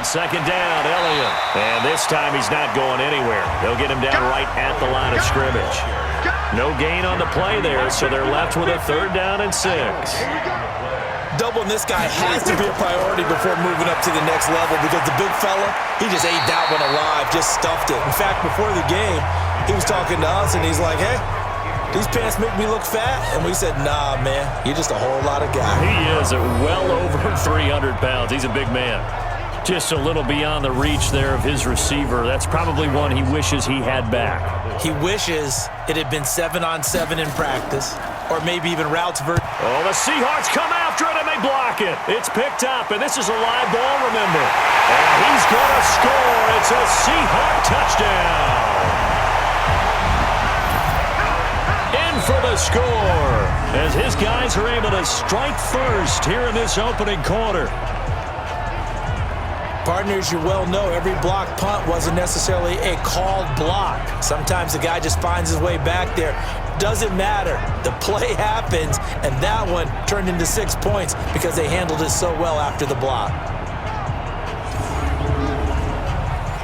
On second down, Elliott. And this time he's not going anywhere. They'll get him down right at the line of scrimmage. No gain on the play there, so they're left with a 3rd down and 6. Doubling this guy has to be a priority before moving up to the next level because the big fella, he just ate that one alive, just stuffed it. In fact, before the game, he was talking to us, and he's like, hey, these pants make me look fat. And we said, nah, man, you're just a whole lot of guy. He is well over 300 pounds. He's a big man. Just a little beyond the reach there of his receiver. That's probably one he wishes he had back. He wishes it had been 7-on-7 in practice, or maybe even routes. Oh, the Seahawks come after it, and they block it. It's picked up, and this is a live ball, remember. And he's going to score. It's a Seahawk touchdown. In for the score, as his guys are able to strike first here in this opening quarter. Partners, you well know every block punt wasn't necessarily a called block. Sometimes the guy just finds his way back there. Doesn't matter. The play happens, and that one turned into 6 points because they handled it so well after the block.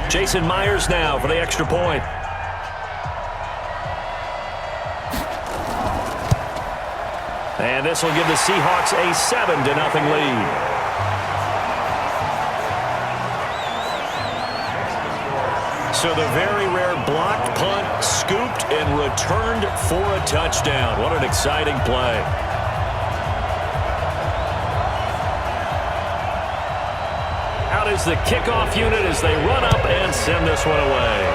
Jason Myers now for the extra point. And this will give the Seahawks a 7-0 lead. So the very rare blocked punt, scooped and returned for a touchdown. What an exciting play. Out is the kickoff unit as they run up and send this one away.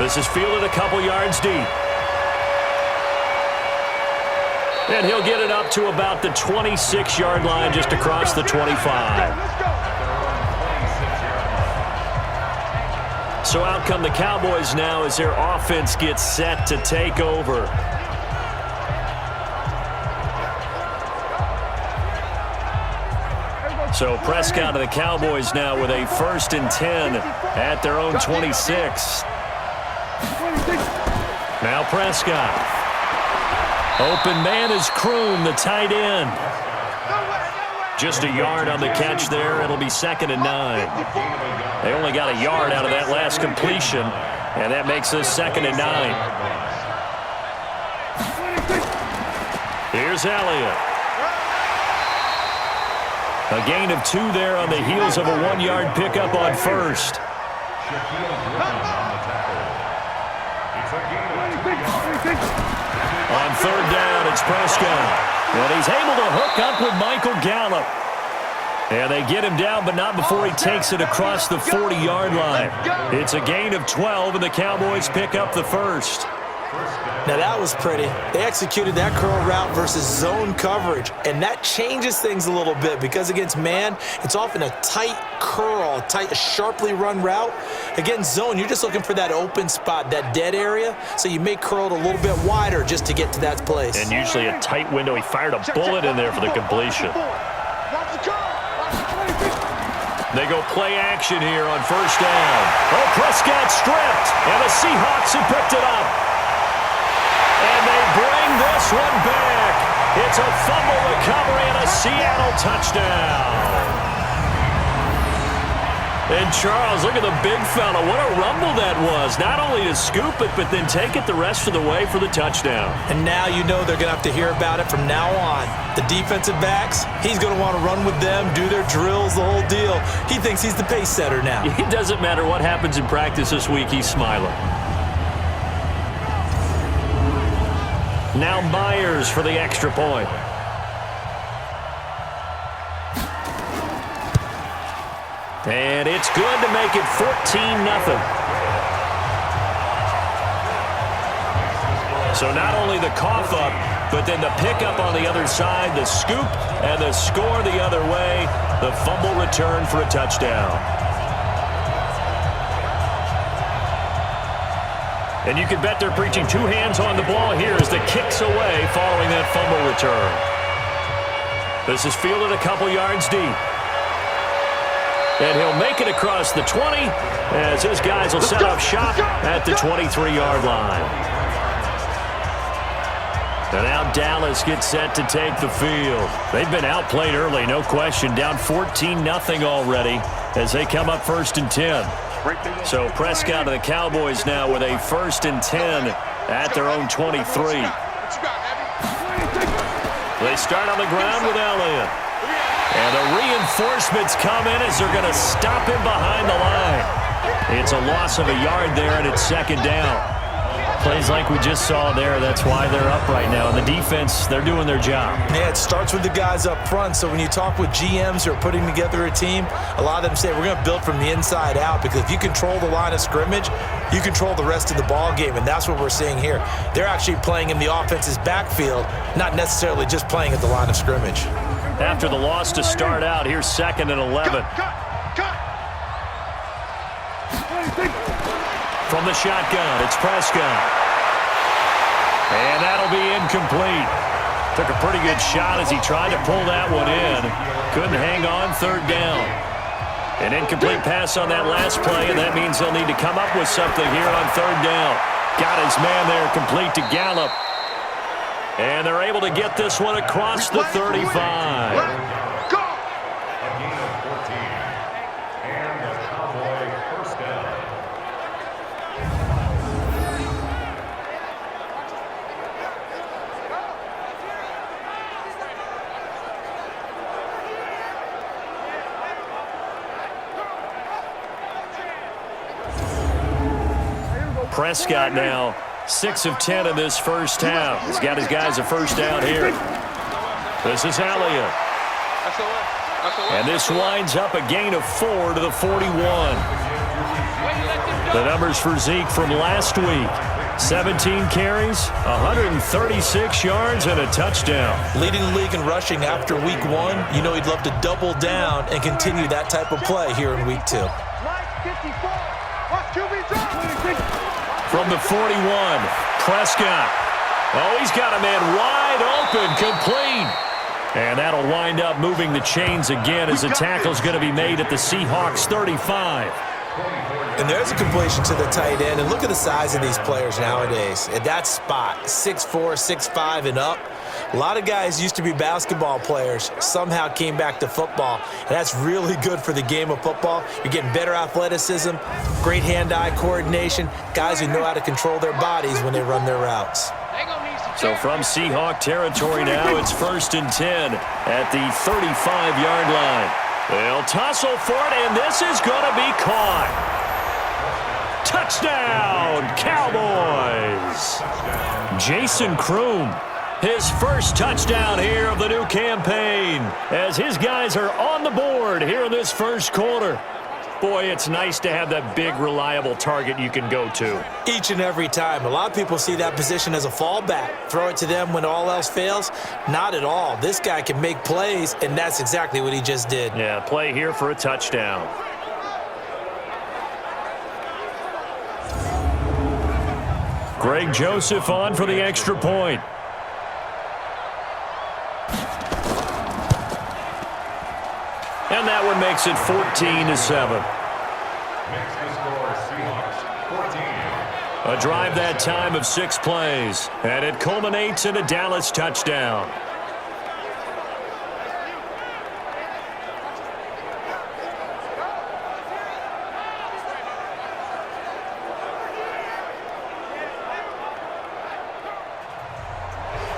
This is fielded a couple yards deep. And he'll get it up to about the 26-yard line, just across the 25. So out come the Cowboys now as their offense gets set to take over. So Prescott of the Cowboys now with a 1st and 10 at their own 26. Now Prescott. Open man is Kroon, the tight end. Just a yard on the catch there. It'll be 2nd and 9. They only got a yard out of that last completion, and that makes this 2nd and 9. Here's Elliott. A gain of 2 there on the heels of a 1-yard pickup on 1st. On 3rd down, it's Prescott. And he's able to hook up with Michael Gallup. And they get him down, but not before he takes it across the 40-yard line. It's a gain of 12, and the Cowboys pick up the 1st. Now that was pretty. They executed that curl route versus zone coverage, and that changes things a little bit because against man, it's often a tight curl, a sharply run route. Against zone, you're just looking for that open spot, that dead area, so you may curl it a little bit wider just to get to that place. And usually a tight window. He fired a bullet in there for the completion. They go play action here on 1st down. Oh, Prescott stripped, and the Seahawks have picked it up. And they bring this one back. It's a fumble recovery and a Seattle touchdown. And Charles, look at the big fella. What a rumble that was. Not only to scoop it, but then take it the rest of the way for the touchdown. And now you know they're going to have to hear about it from now on. The defensive backs, he's going to want to run with them, do their drills, the whole deal. He thinks he's the pace setter now. It doesn't matter what happens in practice this week. He's smiling. Now Myers for the extra point. And it's good to make it 14-0. So not only the cough up, but then the pickup on the other side, the scoop, and the score the other way. The fumble return for a touchdown. And you can bet they're preaching 2 hands on the ball here as the kick's away following that fumble return. This is fielded a couple yards deep. And he'll make it across the 20 as his guys will set up shop at the 23-yard line. And now Dallas gets set to take the field. They've been outplayed early, no question. Down 14-0 already as they come up 1st and 10. So Prescott of the Cowboys now with a 1st and 10 at their own 23. They start on the ground with Elliott. And the reinforcements come in as they're going to stop him behind the line. It's a loss of a yard there, and it's 2nd down. Plays like we just saw there. That's why they're up right now. And the defense, they're doing their job. Yeah, it starts with the guys up front. So when you talk with GMs who are putting together a team, a lot of them say we're going to build from the inside out, because if you control the line of scrimmage, you control the rest of the ball game, and that's what we're seeing here. They're actually playing in the offense's backfield, not necessarily just playing at the line of scrimmage. After the loss to start out, here's 2nd and 11. From the shotgun, it's Prescott. And that'll be incomplete. Took a pretty good shot as he tried to pull that one in. Couldn't hang on, 3rd down. An incomplete pass on that last play, and that means they'll need to come up with something here on 3rd down. Got his man there, complete to Gallup. And they're able to get this one across the 35. Prescott now 6 of 10 in this first half. He's got his guys a 1st down here. This is Elliott. And this winds up a gain of 4 to the 41. The numbers for Zeke from last week. 17 carries, 136 yards, and a touchdown. Leading the league in rushing after week 1. You know he'd love to double down and continue that type of play here in week 2. From the 41, Prescott. Oh, he's got a man wide open, complete. And that'll wind up moving the chains again as the tackle's going to be made at the Seahawks 35. And there's a completion to the tight end. And look at the size of these players nowadays. At that spot, 6'4", 6'5", and up. A lot of guys used to be basketball players, somehow came back to football, and that's really good for the game of football. You're getting better athleticism, great hand-eye coordination, guys who know how to control their bodies when they run their routes. So from Seahawk territory now, it's 1st and 10 at the 35-yard line. They'll tussle for it, and this is going to be caught. Touchdown, Cowboys! Jason Kroom. His first touchdown here of the new campaign as his guys are on the board here in this first quarter. Boy, it's nice to have that big, reliable target you can go to. Each and every time. A lot of people see that position as a fallback. Throw it to them when all else fails. Not at all. This guy can make plays, and that's exactly what he just did. Yeah, play here for a touchdown. Greg Joseph on for the extra point. And that one makes it 14-7. A drive that time of 6 plays, and it culminates in a Dallas touchdown.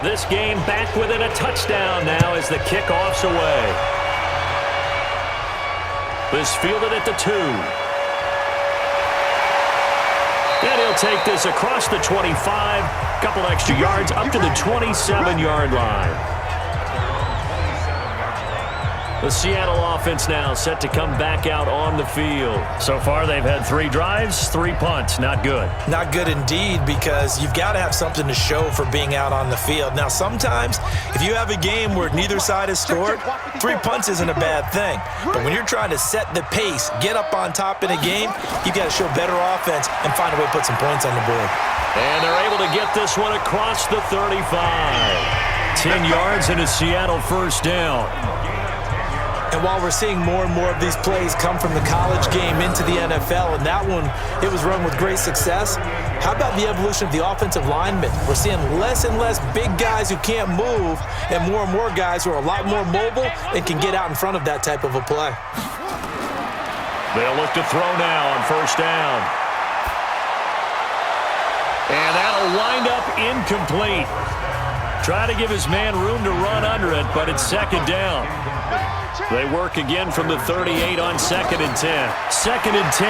This game back within a touchdown now as the kickoff's away. This fielded at the 2. And he'll take this across the 25. Couple extra yards up to the 27-yard line. The Seattle offense now set to come back out on the field. So far, they've had 3 drives, 3 punts. Not good. Not good indeed, because you've got to have something to show for being out on the field. Now, sometimes, if you have a game where neither side has scored, 3 punts isn't a bad thing. But when you're trying to set the pace, get up on top in a game, you've got to show better offense and find a way to put some points on the board. And they're able to get this one across the 35. 10 yards and a Seattle first down. And while we're seeing more and more of these plays come from the college game into the NFL, and that one, it was run with great success, how about the evolution of the offensive linemen? We're seeing less and less big guys who can't move and more guys who are a lot more mobile and can get out in front of that type of a play. They'll look to throw now on first down. And that'll wind up incomplete. Try to give his man room to run under it, but it's second down. They work again from the 38 on 2nd and 10. 2nd and 10.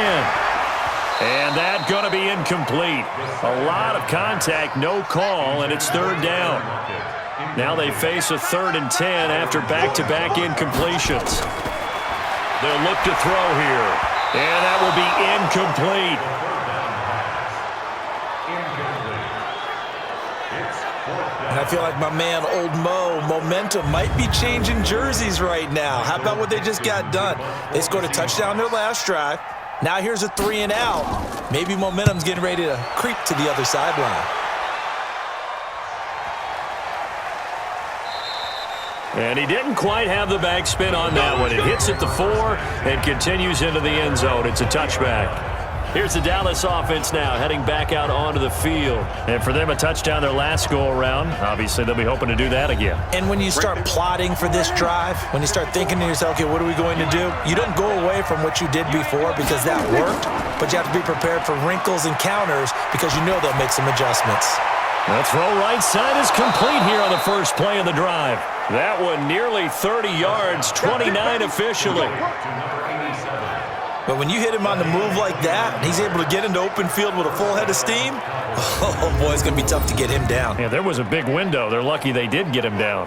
And that's going to be incomplete. A lot of contact, no call, and it's third down. Now they face a 3rd and 10 after back-to-back incompletions. They'll look to throw here. And that will be incomplete. And I feel like my man, Old Mo, momentum might be changing jerseys right now. How about what they just got done? They scored a touchdown their last drive. Now here's a 3 and out. Maybe momentum's getting ready to creep to the other sideline. And he didn't quite have the backspin on that one. It hits at the 4 and continues into the end zone. It's a touchback. Here's the Dallas offense now, heading back out onto the field. And for them, a touchdown their last go-around. Obviously, they'll be hoping to do that again. And when you start plotting for this drive, when you start thinking to yourself, okay, what are we going to do? You don't go away from what you did before because that worked, but you have to be prepared for wrinkles and counters because you know they'll make some adjustments. The throw right side is complete here on the first play of the drive. That one nearly 30 yards, 29 officially. But when you hit him on the move like that, and he's able to get into open field with a full head of steam, oh boy, it's going to be tough to get him down. Yeah, there was a big window. They're lucky they did get him down.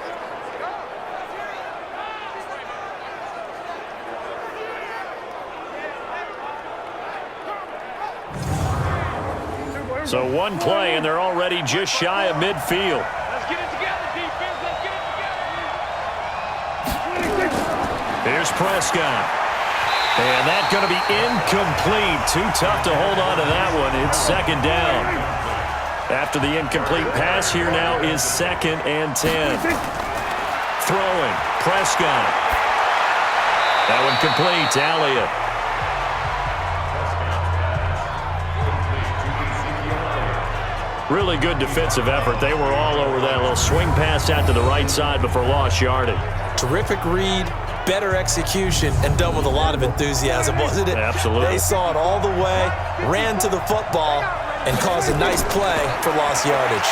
So one play, and they're already just shy of midfield. Let's get it together, defense. Let's get it together. Here's Prescott. And that's going to be incomplete. Too tough to hold on to that one. It's second down. After the incomplete pass, here now is 2nd and 10. Throwing. Prescott. That one complete. Elliott. Really good defensive effort. They were all over that little swing pass out to the right side before lost yardage. Terrific read, better execution, and done with a lot of enthusiasm, wasn't it? Absolutely. They saw it all the way, ran to the football, and caused a nice play for lost yardage.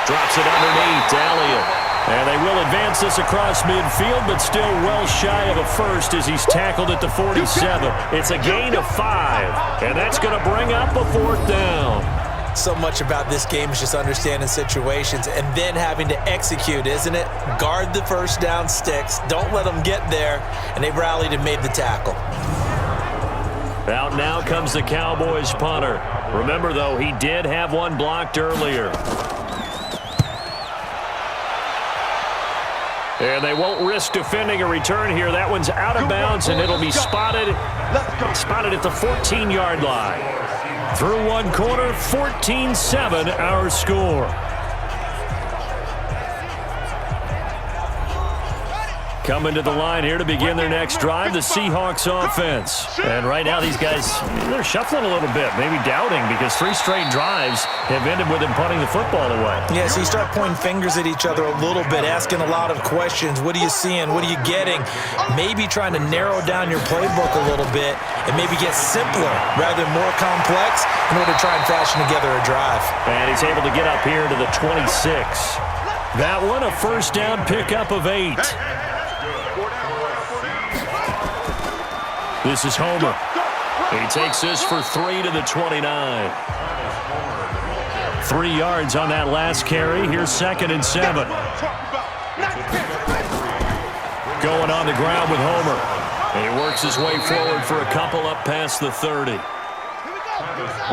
Drops it underneath. Elliott. And they will advance this across midfield, but still well shy of a first as he's tackled at the 47. It's a gain of 5, and that's going to bring up a 4th down. So much about this game is just understanding situations and then having to execute, isn't it? Guard the first down sticks. Don't let them get there. And they rallied and made the tackle. Out now comes the Cowboys punter. Remember, though, he did have one blocked earlier. And they won't risk defending a return here. That one's out of bounds, and it'll be spotted at the 14-yard line. Through one quarter, 14-7 our score. Coming to the line here to begin their next drive, the Seahawks offense. And right now these guys, they're shuffling a little bit, maybe doubting because 3 straight drives have ended with them punting the football away. Yeah, so you start pointing fingers at each other a little bit, asking a lot of questions. What are you seeing? What are you getting? Maybe trying to narrow down your playbook a little bit and maybe get simpler rather than more complex in order to try and fashion together a drive. And he's able to get up here to the 26. That one, a first down pickup of 8. This is Homer. He takes this for 3 to the 29. 3 yards on that last carry. Here's 2nd and 7. Going on the ground with Homer. And he works his way forward for a couple up past the 30.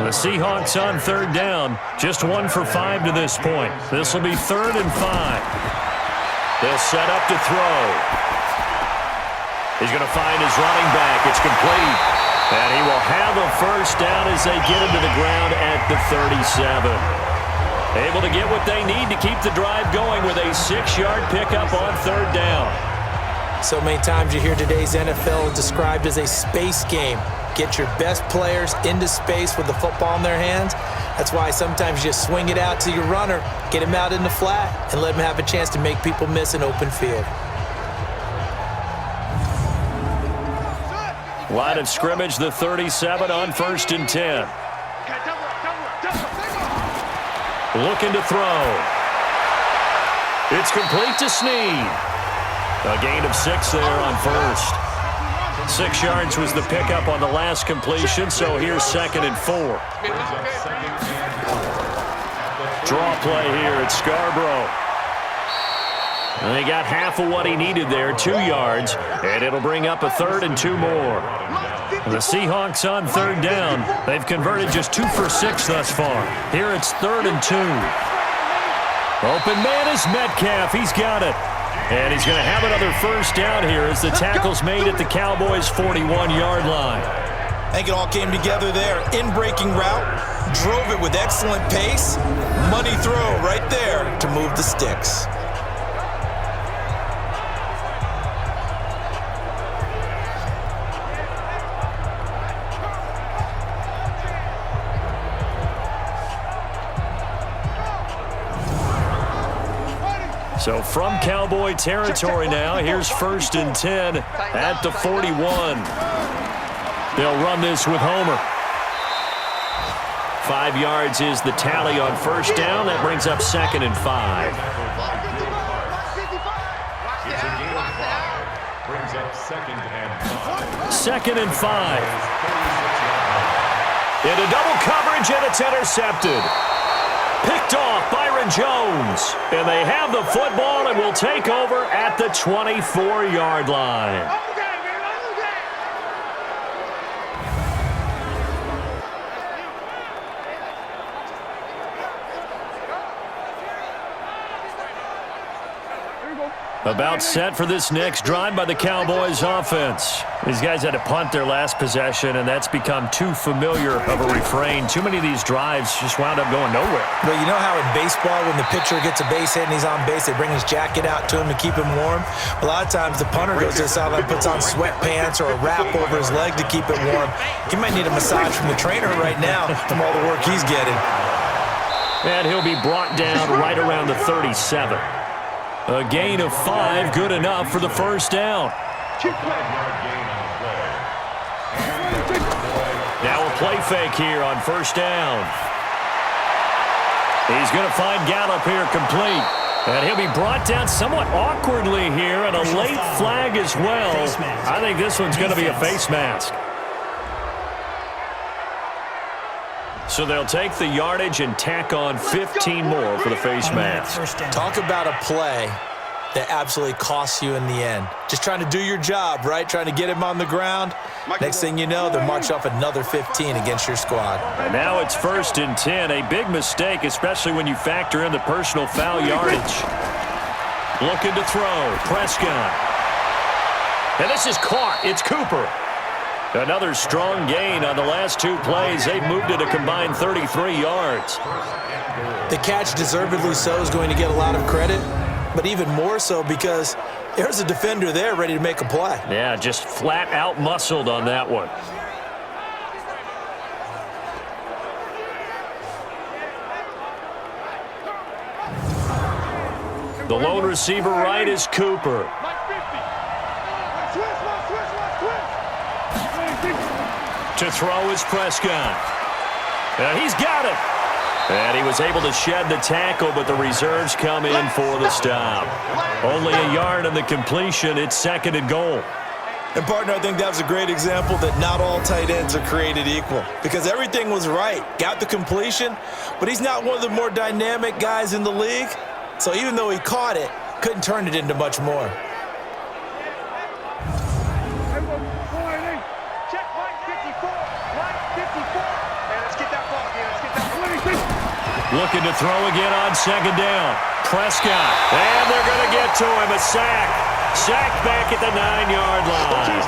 The Seahawks on 3rd down. Just 1 for 5 to this point. This will be 3rd and 5. They'll set up to throw. He's going to find his running back. It's complete. And he will have a first down as they get him to the ground at the 37. Able to get what they need to keep the drive going with a 6-yard pickup on 3rd down. So many times you hear today's NFL described as a space game. Get your best players into space with the football in their hands. That's why sometimes you just swing it out to your runner, get him out in the flat, and let him have a chance to make people miss an open field. Line of scrimmage, the 37 on 1st and 10. Looking to throw. It's complete to Snead. A gain of 6 there on first. 6 yards was the pickup on the last completion, so here's 2nd and 4. Draw play here at Scarborough. And he got half of what he needed there, 2 yards, and it'll bring up a 3rd and 2 more. The Seahawks on 3rd down. They've converted just 2 for 6 thus far. Here it's 3rd and 2. Open man is Metcalf. He's got it. And he's going to have another first down here as the tackle's made at the Cowboys' 41-yard line. I think it all came together there. In-breaking route, drove it with excellent pace. Money throw right there to move the sticks. So from Cowboy territory now, here's 1st and 10 at the 41. They'll run this with Homer. 5 yards is the tally on first down. That brings up 2nd and 5. Brings up 2nd and 5. 2nd and 5. Into double coverage, and it's intercepted. Picked off Byron Jones. And they have the football and will take over at the 24-yard line. About set for this next drive by the Cowboys offense. These guys had to punt their last possession, and that's become too familiar of a refrain. Too many of these drives just wound up going nowhere. But you know how in baseball, when the pitcher gets a base hit and he's on base, they bring his jacket out to him to keep him warm? A lot of times the punter goes to the sideline, puts on sweatpants or a wrap over his leg to keep it warm. He might need a massage from the trainer right now from all the work he's getting. And he'll be brought down right around the 37. A gain of 5, good enough for the first down. Now a play fake here on first down. He's going to find Gallup here complete. And he'll be brought down somewhat awkwardly here, and a late flag as well. I think this one's going to be a face mask. So they'll take the yardage and tack on 15 more for the face mask. Talk about a play that absolutely costs you in the end. Just trying to do your job, right? Trying to get him on the ground. Next thing you know, they'll march off another 15 against your squad. And now it's 1st and 10. A big mistake, especially when you factor in the personal foul yardage. Looking to throw. Prescott. And this is caught. It's Cooper. Another strong gain on the last 2 plays. They've moved it a combined 33 yards. The catch, deservedly so, is going to get a lot of credit, but even more so because there's a defender there ready to make a play. Yeah, just flat out muscled on that one. The lone receiver right is Cooper. To throw is Prescott. And he's got it. And he was able to shed the tackle, but the reserves come in for the stop. Only a yard on the completion. It's 2nd and goal. And, partner, I think that was a great example that not all tight ends are created equal because everything was right. Got the completion, but he's not one of the more dynamic guys in the league. So even though he caught it, couldn't turn it into much more. Looking to throw again on 2nd down. Prescott. And they're going to get to him. A sack. Sack back at the 9-yard line.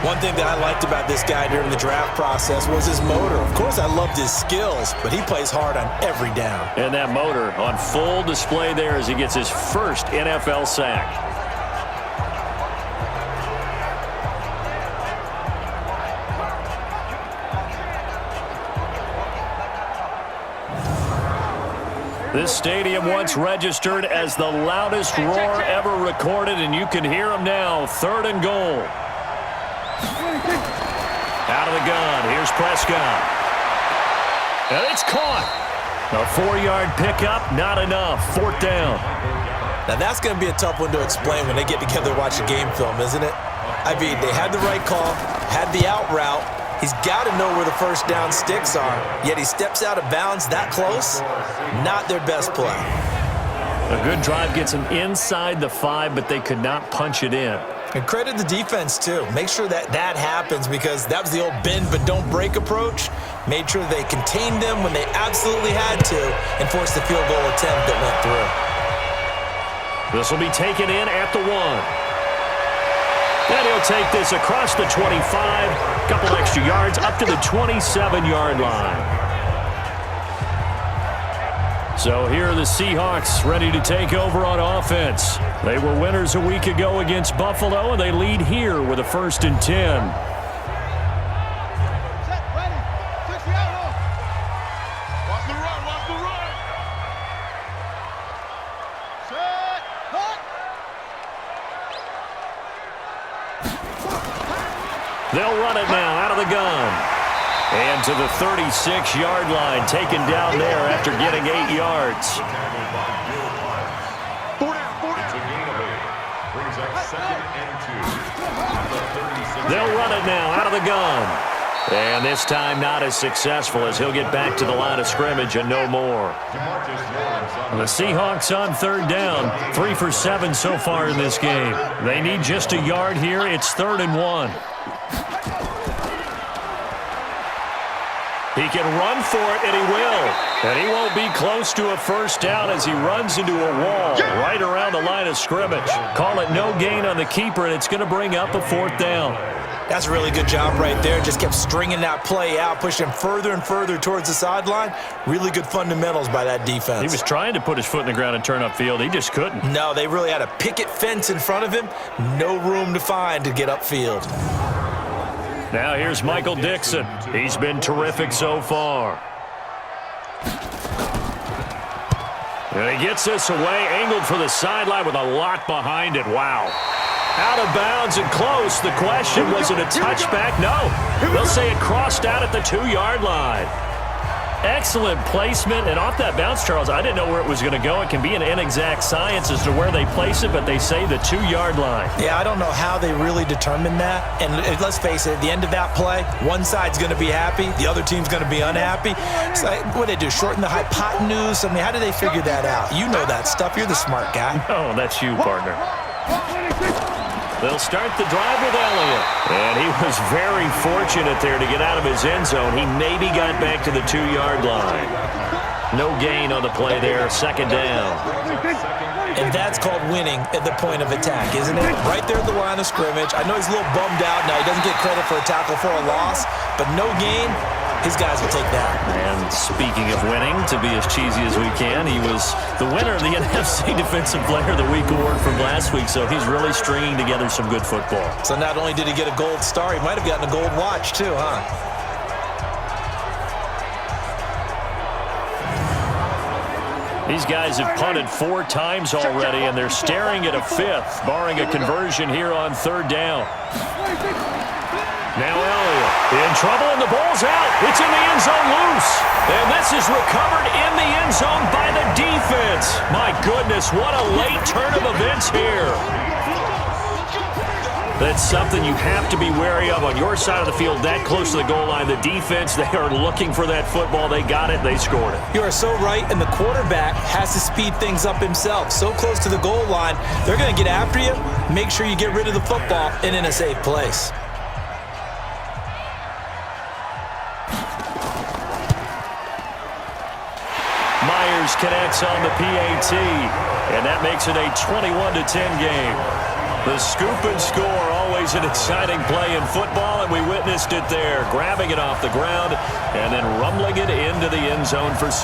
One thing that I liked about this guy during the draft process was his motor. Of course, I loved his skills, but he plays hard on every down. And that motor on full display there as he gets his first NFL sack. This stadium once registered as the loudest roar ever recorded, and you can hear them now. 3rd and goal. Out of the gun. Here's Prescott. And it's caught. A 4-yard pickup, not enough. 4th down. Now that's going to be a tough one to explain when they get together to watch a game film, isn't it? I mean, they had the right call, had the out route. He's got to know where the first down sticks are, yet he steps out of bounds that close. Not their best play. A good drive gets them inside the 5, but they could not punch it in. And credit the defense, too. Make sure that happens, because that was the old bend but don't break approach. Made sure they contained them when they absolutely had to and forced the field goal attempt that went through. This will be taken in at the 1. And he'll take this across the 25, a couple extra yards up to the 27-yard line. So here are the Seahawks ready to take over on offense. They were winners a week ago against Buffalo, and they lead here with a 1st and 10. Watch the run, watch the run. Set, hut. They'll run it now out of the gun. And to the 36-yard line, taken down there after getting 8 yards. It's a gain of 8. Brings up 2nd and 2. They'll run it now out of the gun. And this time not as successful, as he'll get back to the line of scrimmage and no more. The Seahawks on 3rd down, 3 for 7 so far in this game. They need just a yard here. It's 3rd and 1. He can run for it, and he will. And he won't be close to a first down as he runs into a wall right around the line of scrimmage. Call it no gain on the keeper, and it's going to bring up a 4th down. That's a really good job right there. Just kept stringing that play out, pushing him further and further towards the sideline. Really good fundamentals by that defense. He was trying to put his foot in the ground and turn upfield. He just couldn't. No, they really had a picket fence in front of him. No room to find to get upfield. Now here's Michael Dixon. He's been terrific so far. And he gets this away, angled for the sideline with a lot behind it. Wow. Out of bounds and close. The question, was it a touchback? No. They'll say it crossed out at the 2-yard line. Excellent placement. And off that bounce, Charles, I didn't know where it was going to go. It can be an inexact science as to where they place it, but they say the 2-yard line. Yeah, I don't know how they really determined that. And let's face it, at the end of that play, one side's going to be happy, the other team's going to be unhappy. It's like, what do they do, shorten the hypotenuse? I mean, how do they figure that out? You know that stuff. You're the smart guy. Oh, that's you, partner. They'll start the drive with Elliott. And he was very fortunate there to get out of his end zone. He maybe got back to the 2-yard line. No gain on the play there, 2nd down. And that's called winning at the point of attack, isn't it? Right there at the line of scrimmage. I know he's a little bummed out now. He doesn't get credit for a tackle for a loss, but no gain, his guys will take that. And speaking of winning, to be as cheesy as we can, he was the winner of the NFC Defensive Player of the Week award from last week, so he's really stringing together some good football. So not only did he get a gold star, he might have gotten a gold watch too, huh? These guys have punted 4 times already, and they're staring at a 5th, barring a conversion here on 3rd down. Now Elliott in trouble, and the ball's out. It's in the end zone loose. And this is recovered in the end zone by the defense. My goodness, what a late turn of events here. That's something you have to be wary of on your side of the field, that close to the goal line. The defense, they are looking for that football. They got it. They scored it. You are so right, and the quarterback has to speed things up himself. So close to the goal line, they're going to get after you. Make sure you get rid of the football and in a safe place. Myers connects on the PAT, and that makes it a 21-10 game. The scoop and score, always an exciting play in football, and we witnessed it there, grabbing it off the ground and then rumbling it into the end zone for 6.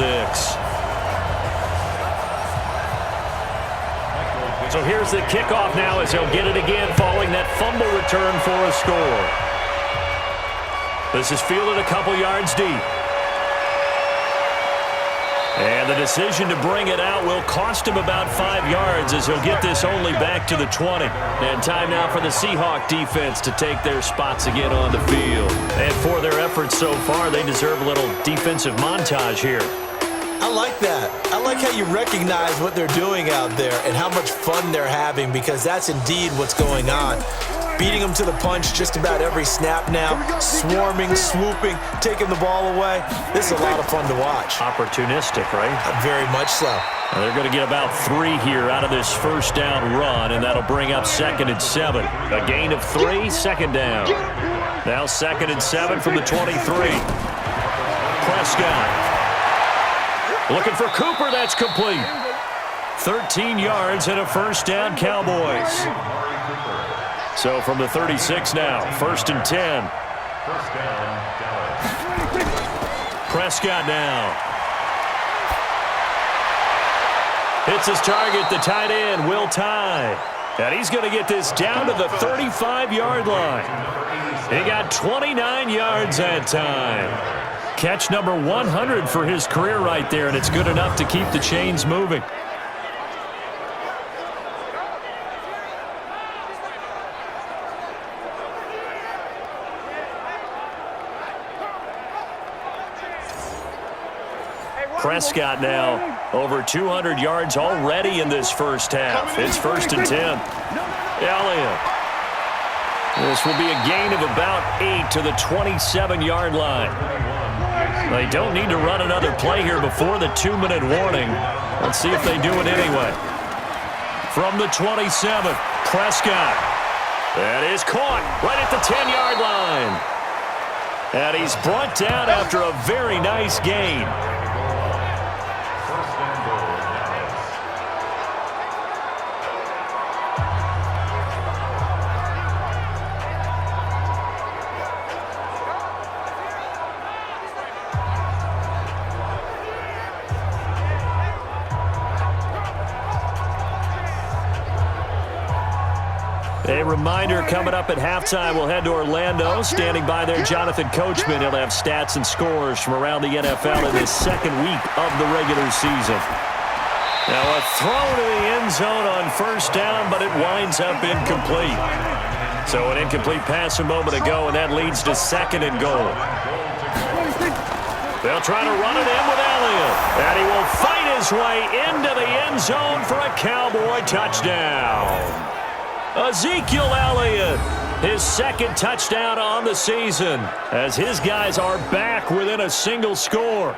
So here's the kickoff now as he'll get it again following that fumble return for a score. This is fielded a couple yards deep. And the decision to bring it out will cost him about 5 yards as he'll get this only back to the 20. And time now for the Seahawk defense to take their spots again on the field. And for their efforts so far, they deserve a little defensive montage here. I like that. I like how you recognize what they're doing out there and how much fun they're having, because that's indeed what's going on. Beating them to the punch just about every snap now, swarming, swooping, taking the ball away. This is a lot of fun to watch. Opportunistic, right? Very much so. Well, they're going to get about 3 here out of this first down run, and that'll bring up 2nd and 7. A gain of 3, 2nd down. Now 2nd and 7 from the 23. Prescott. Looking for Cooper, that's complete. 13 yards and a first down, Cowboys. So from the 36 now, 1st and 10. First down, Dallas. Prescott now. Hits his target, the tight end, Will Tye. And he's going to get this down to the 35-yard line. He got 29 yards that time. Catch number 100 for his career right there, and it's good enough to keep the chains moving. Prescott now over 200 yards already in this first half. It's 1st and 10. Elliott. This will be a gain of about 8 to the 27-yard line. They don't need to run another play here before the 2-minute warning. Let's see if they do it anyway. From the 27, Prescott. That is caught right at the 10-yard line. And he's brought down after a very nice gain. A reminder, coming up at halftime, we'll head to Orlando. Standing by there, Jonathan Coachman. He'll have stats and scores from around the NFL in this 2nd week of the regular season. Now a throw to the end zone on 1st down, but it winds up incomplete. So an incomplete pass a moment ago, and that leads to 2nd and goal. They'll try to run it in with Elliott. And he will fight his way into the end zone for a Cowboy touchdown. Ezekiel Elliott, his 2nd touchdown on the season, as his guys are back within a single score.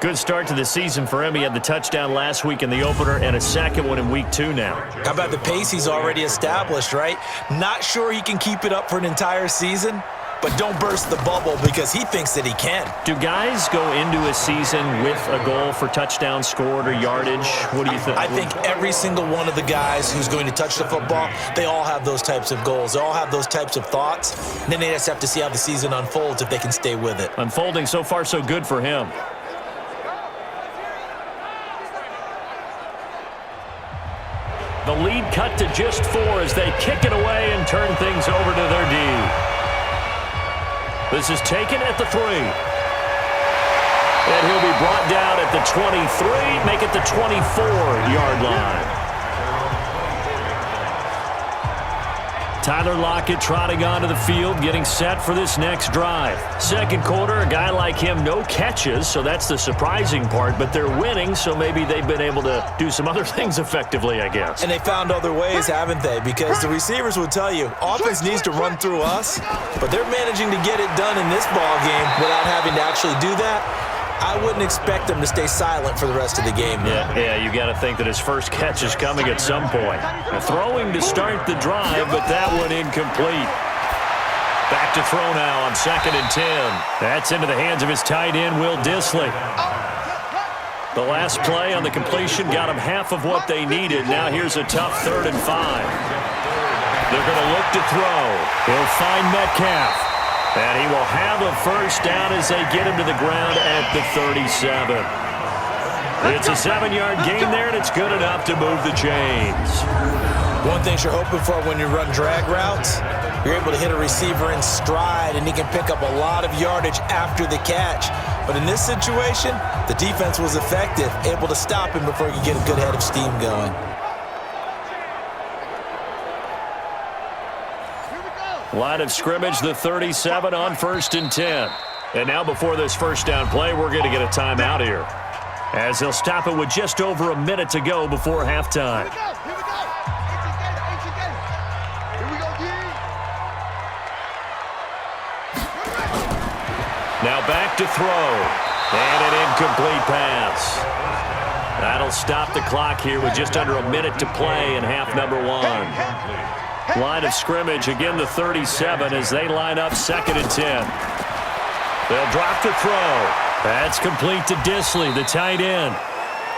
Good start to the season for him. He had the touchdown last week in the opener and a 2nd one in week 2 now. How about the pace he's already established, right? Not sure he can keep it up for an entire season, but don't burst the bubble because he thinks that he can. Do guys go into a season with a goal for touchdown scored or yardage? What do you think? I think every single one of the guys who's going to touch the football, they all have those types of goals. They all have those types of thoughts. And then they just have to see how the season unfolds if they can stay with it. Unfolding so far so good for him. The lead cut to just 4 as they kick it away and turn things over to their D. This is taken at the 3. And he'll be brought down at the 23, make it the 24-yard line. Tyler Lockett trotting onto the field, getting set for this next drive. 2nd quarter, a guy like him, no catches, so that's the surprising part, but they're winning, so maybe they've been able to do some other things effectively, I guess. And they found other ways, haven't they? Because the receivers will tell you, offense needs to run through us, but they're managing to get it done in this ball game without having to actually do that. I wouldn't expect them to stay silent for the rest of the game. Yeah, you got to think that his first catch is coming at some point. Throwing to start the drive, but that one incomplete. Back to throw now on 2nd and 10. That's into the hands of his tight end, Will Dissly. The last play on the completion got him half of what they needed. Now here's a tough 3rd and 5. They're going to look to throw. He'll find Metcalf. And he will have a first down as they get him to the ground at the 37. It's a 7-yard gain there, and it's good enough to move the chains. One thing you're hoping for when you run drag routes, you're able to hit a receiver in stride, and he can pick up a lot of yardage after the catch. But in this situation, the defense was effective, able to stop him before he could get a good head of steam going. Line of scrimmage, the 37 on 1st and 10. And now before this first down play, we're going to get a timeout here, as they'll stop it with just over a minute to go before halftime. Now back to throw. And an incomplete pass. That'll stop the clock here with just under a minute to play in half number 1. Line of scrimmage, again the 37 as they line up 2nd and 10. They'll drop to throw. That's complete to Disley, the tight end.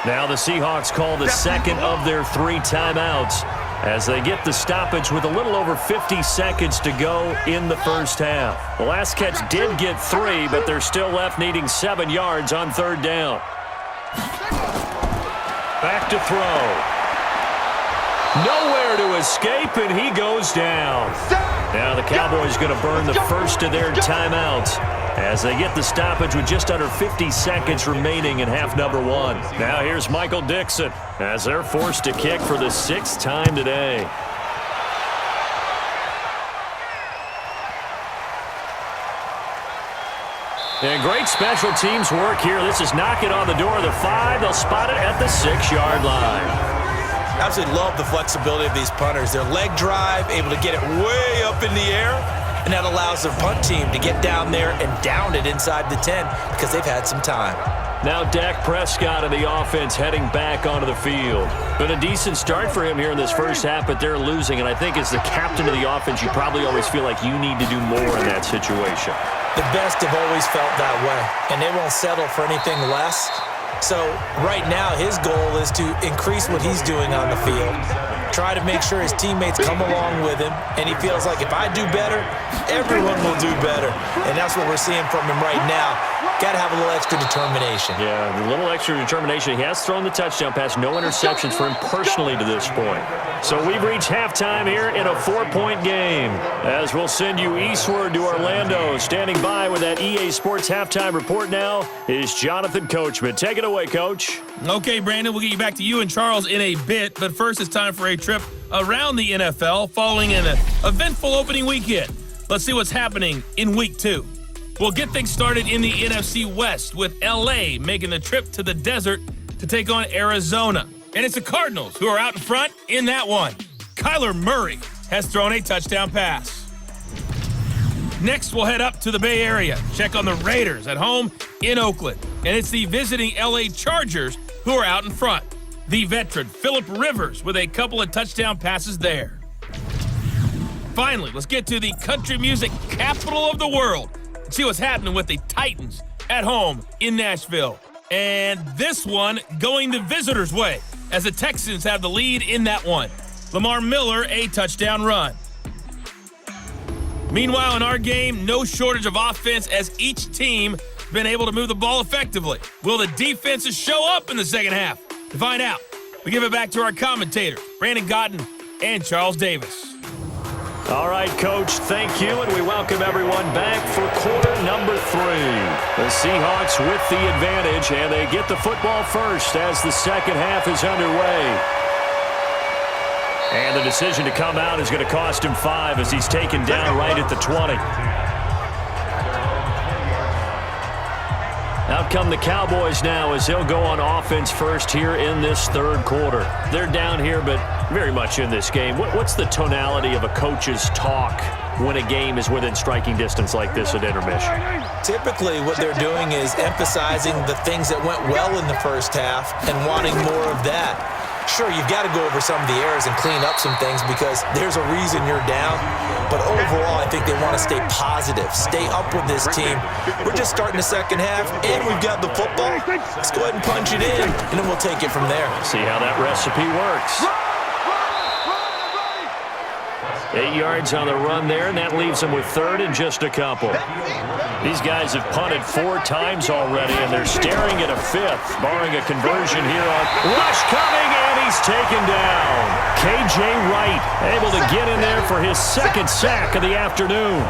Now the Seahawks call the second of their 3 timeouts as they get the stoppage with a little over 50 seconds to go in the first half. The last catch did get 3, but they're still left needing 7 yards on 3rd down. Back to throw. Nowhere to escape, and he goes down. Now the Cowboys going to burn the first of their timeouts as they get the stoppage with just under 50 seconds remaining in half number 1. Now here's Michael Dixon as they're forced to kick for the 6th time today. And great special teams work here. This is knocking on the door of the 5. They'll spot it at the 6-yard line. Absolutely love the flexibility of these punters. Their leg drive, able to get it way up in the air, and that allows their punt team to get down there and down it inside the 10 because they've had some time. Now Dak Prescott of the offense heading back onto the field. Been a decent start for him here in this first half, but they're losing. And I think as the captain of the offense, you probably always feel like you need to do more in that situation. The best have always felt that way, and they won't settle for anything less. So right now his goal is to increase what he's doing on the field, try to make sure his teammates come along with him, and he feels like if I do better, everyone will do better. And that's what we're seeing from him right now. Got to have a little extra determination. Yeah, a little extra determination. He has thrown the touchdown pass, no interceptions for him personally to this point. So we've reached halftime here in a 4-point game, as we'll send you eastward to Orlando. Standing by with that EA Sports halftime report now is Jonathan Coachman. Take it away, Coach. Okay, Brandon, we'll get you back to you and Charles in a bit, but first it's time for a trip around the NFL following an eventful opening weekend. Let's see what's happening in Week 2. We'll get things started in the NFC West with L.A. making the trip to the desert to take on Arizona. And it's the Cardinals who are out in front in that one. Kyler Murray has thrown a touchdown pass. Next, we'll head up to the Bay Area, check on the Raiders at home in Oakland. And it's the visiting L.A. Chargers who are out in front. The veteran Phillip Rivers with a couple of touchdown passes there. Finally, let's get to the country music capital of the world. See what's happening with the Titans at home in Nashville. And this one going the visitors' way as the Texans have the lead in that one. Lamar Miller, a touchdown run. Meanwhile, in our game, no shortage of offense as each team has been able to move the ball effectively. Will the defenses show up in the second half? To find out, we give it back to our commentators, Brandon Gotten and Charles Davis. All right, Coach, thank you, and we welcome everyone back for quarter number 3. The Seahawks with the advantage, and they get the football first as the second half is underway. And the decision to come out is going to cost him 5 as he's taken down right at the 20. Out come the Cowboys now as they'll go on offense first here in this third quarter. They're down here, but very much in this game. What's the tonality of a coach's talk when a game is within striking distance like this at intermission? Typically, what they're doing is emphasizing the things that went well in the first half and wanting more of that. Sure, you've got to go over some of the errors and clean up some things because there's a reason you're down. But overall, I think they want to stay positive, stay up with this team. We're just starting the second half, and we've got the football. Let's go ahead and punch it in, and then we'll take it from there. See how that recipe works. 8 yards on the run there, and that leaves them with third and just a couple. These guys have punted 4 times already, and they're staring at a 5th, barring a conversion here on rush coming, and he's taken down. K.J. Wright able to get in there for his second sack of the afternoon.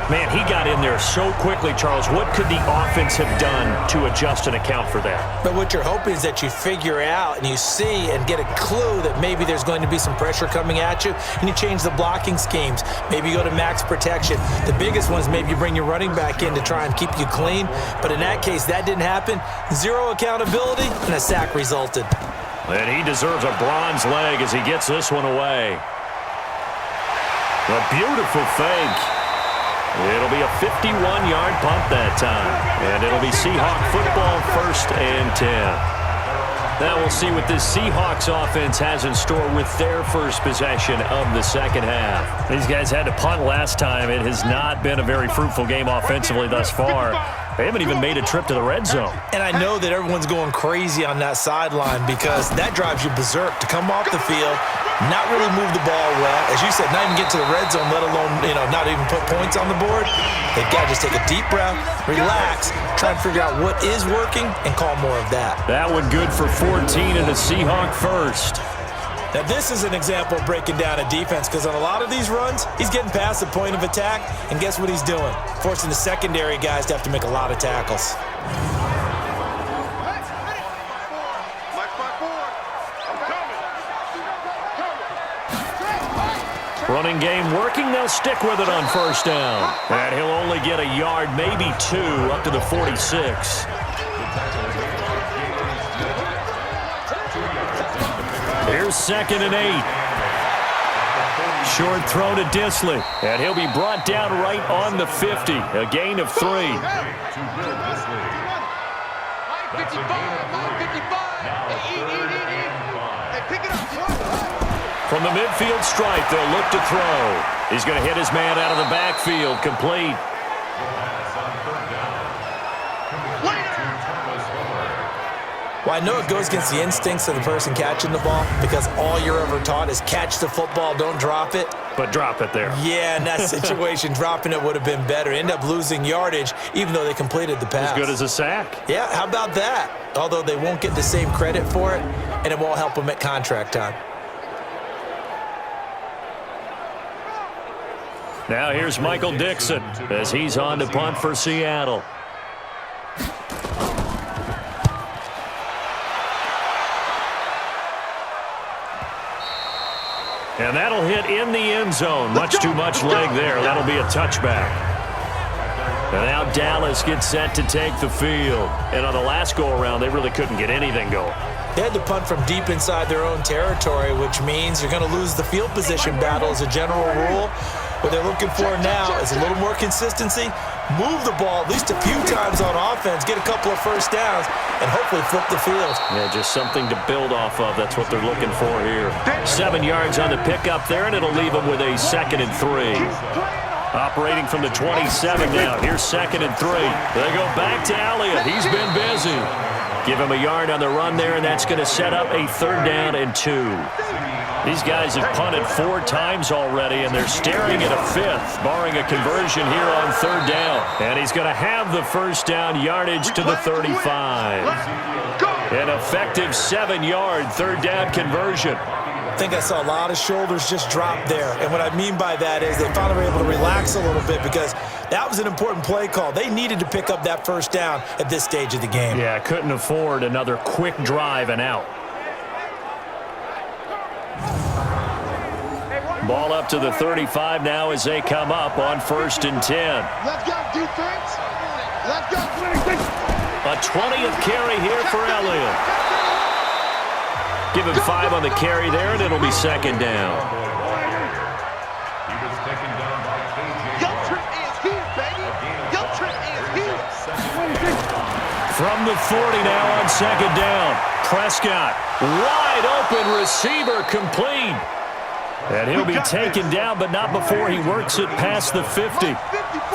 Man, he got in there so quickly, Charles. What could the offense have done to adjust and account for that? But what you're hoping is that you figure out and you see and get a clue that maybe there's going to be some pressure coming at you, and you change the blocking schemes. Maybe you go to max protection. The biggest one is maybe you bring your running back in to try and keep you clean. But in that case, that didn't happen. Zero accountability, and a sack resulted. And he deserves a bronze leg as he gets this one away. A beautiful fake. It'll be a 51-yard punt that time. And it'll be Seahawk football, 1st and 10. Now we'll see what this Seahawks offense has in store with their first possession of the second half. These guys had to punt last time. It has not been a very fruitful game offensively thus far. They haven't even made a trip to the red zone. And I know that everyone's going crazy on that sideline because that drives you berserk to come off the field, not really move the ball well. As you said, not even get to the red zone, let alone, not even put points on the board. They've got to just take a deep breath, relax, try and figure out what is working, and call more of that. That one good for 14 and a Seahawk first. Now, this is an example of breaking down a defense because on a lot of these runs, he's getting past the point of attack, and guess what he's doing? Forcing the secondary guys to have to make a lot of tackles. Running game working. They'll stick with it on first down. And he'll only get a yard, maybe 2, up to the 46. Here's 2nd and 8. Short throw to Disley. And he'll be brought down right on the 50. A gain of 3. From the midfield stripe, they'll look to throw. He's going to hit his man out of the backfield. Complete. Well, I know it goes against the instincts of the person catching the ball because all you're ever taught is catch the football, don't drop it. But drop it there. Yeah, in that situation, dropping it would have been better. End up losing yardage, even though they completed the pass. As good as a sack. Yeah, how about that? Although they won't get the same credit for it, and it won't help them at contract time. Now here's Michael Dixon as he's on to punt for Seattle. And that'll hit in the end zone. Much too much leg there. That'll be a touchback. And now Dallas gets set to take the field. And on the last go-around, they really couldn't get anything going. They had to punt from deep inside their own territory, which means you're going to lose the field position battle as a general rule. What they're looking for now is a little more consistency, move the ball at least a few times on offense, get a couple of first downs, and hopefully flip the field. Yeah, just something to build off of. That's what they're looking for here. 7 yards on the pickup there, and it'll leave them with a 2nd and 3. Operating from the 27 now. Here's 2nd and 3. They go back to Elliott. He's been busy. Give him a yard on the run there, and that's going to set up a 3rd down and 2. These guys have punted 4 times already, and they're staring at a 5th, barring a conversion here on 3rd down. And he's going to have the first down yardage to the 35. An effective 7-yard 3rd down conversion. I think I saw a lot of shoulders just drop there. And what I mean by that is they finally were able to relax a little bit because that was an important play call. They needed to pick up that first down at this stage of the game. Yeah, couldn't afford another quick drive and out. Ball up to the 35 now as they come up on 1st and 10. Let's go, defense. Let's go. A 20th carry here for Elliott. Give him 5 on the carry there, and it'll be 2nd down. He was taken down by KJ. Your trick is here, baby. Your trick is here. From the 40 now on 2nd down. Prescott, wide open receiver, complete. And he'll be taken down, but not before he works it past the 50.